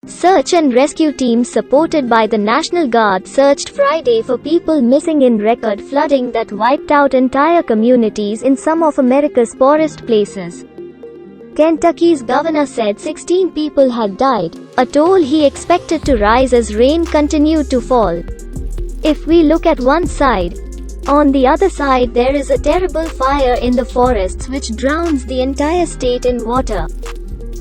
Search and rescue teams supported by the National Guard searched Friday for people missing in record flooding that wiped out entire communities in some of America's poorest places. Kentucky's governor said 16 people had died, a toll he expected to rise as rain continued to fall. If we look at one side, on the other side there is a terrible fire in the forests which drowns the entire state in water.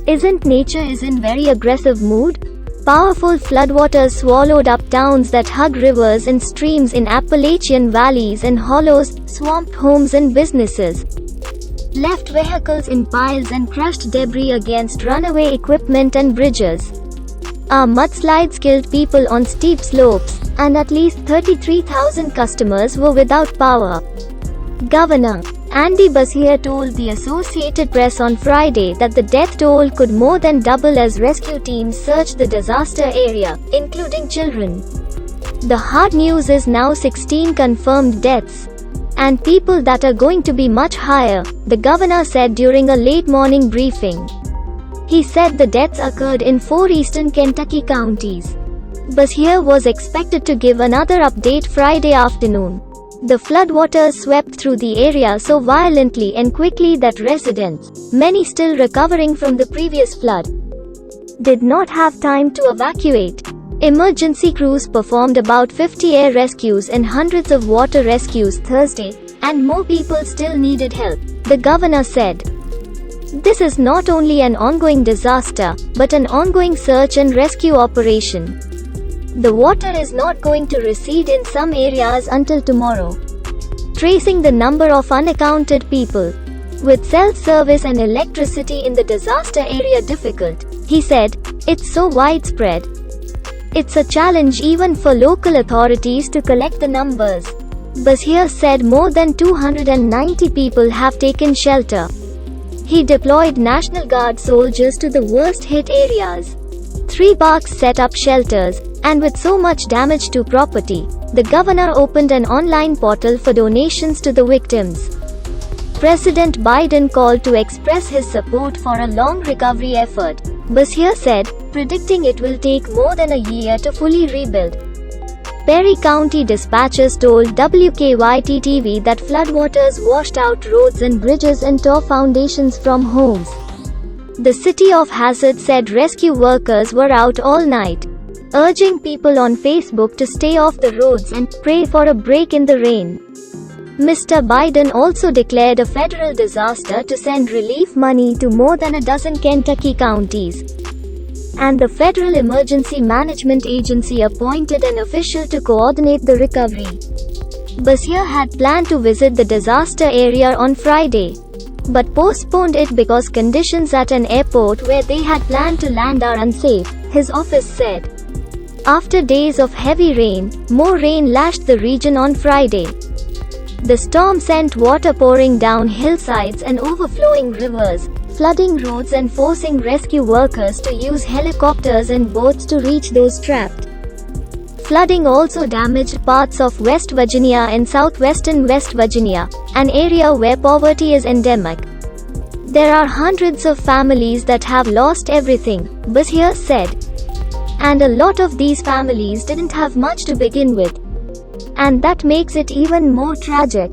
Isn't nature in very aggressive mood? Powerful floodwaters swallowed up towns that hug rivers and streams in Appalachian valleys and hollows, swamped homes and businesses, left vehicles in piles and crushed debris against runaway equipment and bridges. Our mudslides killed people on steep slopes, and at least 33,000 customers were without power. Governor Andy Beshear told the Associated Press on Friday that the death toll could more than double as rescue teams searched the disaster area, including children. The hard news is now 16 confirmed deaths, and people that are going to be much higher, the governor said during a late morning briefing. He said the deaths occurred in 4 eastern Kentucky counties. Beshear was expected to give another update Friday afternoon. The floodwaters swept through the area so violently and quickly that residents, many still recovering from the previous flood, did not have time to evacuate. Emergency crews performed about 50 air rescues and hundreds of water rescues Thursday, and more people still needed help, the governor said. This is not only an ongoing disaster, but an ongoing search and rescue operation. The water is not going to recede in some areas until tomorrow. Tracing the number of unaccounted people with self-service and electricity in the disaster area difficult, he said, it's so widespread. It's a challenge even for local authorities to collect the numbers. Beshear said more than 290 people have taken shelter. He deployed National Guard soldiers to the worst-hit areas. 3 parks set up shelters, and with so much damage to property, the governor opened an online portal for donations to the victims. President Biden called to express his support for a long recovery effort, Beshear said, predicting it will take more than a year to fully rebuild. Perry County dispatchers told WKYT-TV that floodwaters washed out roads and bridges and tore foundations from homes. The city of Hazard said rescue workers were out all night, urging people on Facebook to stay off the roads and pray for a break in the rain. Mr. Biden also declared a federal disaster to send relief money to more than a dozen Kentucky counties. And the Federal Emergency Management Agency appointed an official to coordinate the recovery. Beshear had planned to visit the disaster area on Friday, but postponed it because conditions at an airport where they had planned to land are unsafe, his office said. After days of heavy rain, more rain lashed the region on Friday. The storm sent water pouring down hillsides and overflowing rivers, flooding roads and forcing rescue workers to use helicopters and boats to reach those trapped. Flooding also damaged parts of West Virginia and southwestern West Virginia, an area where poverty is endemic. There are hundreds of families that have lost everything, Beshear said. And a lot of these families didn't have much to begin with. And that makes it even more tragic.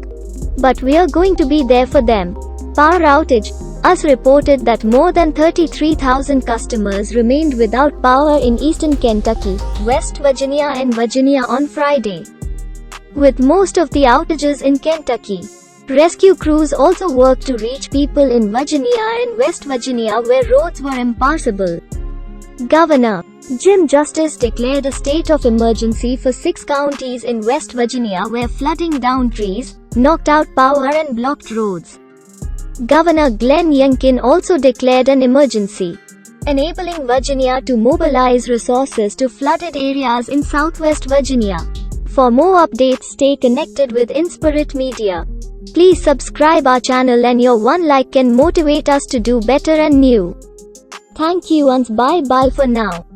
But we're going to be there for them. Power outage. US reported that more than 33,000 customers remained without power in eastern Kentucky, West Virginia and Virginia on Friday, with most of the outages in Kentucky. Rescue crews also worked to reach people in Virginia and West Virginia where roads were impassable. Governor Jim Justice declared a state of emergency for 6 counties in West Virginia where flooding downed trees, knocked out power and blocked roads. Governor Glenn Youngkin also declared an emergency, enabling Virginia to mobilize resources to flooded areas in southwest Virginia. For more updates, stay connected with Inspirit Media. Please subscribe our channel, and your one like can motivate us to do better and new. Thank you and bye for now.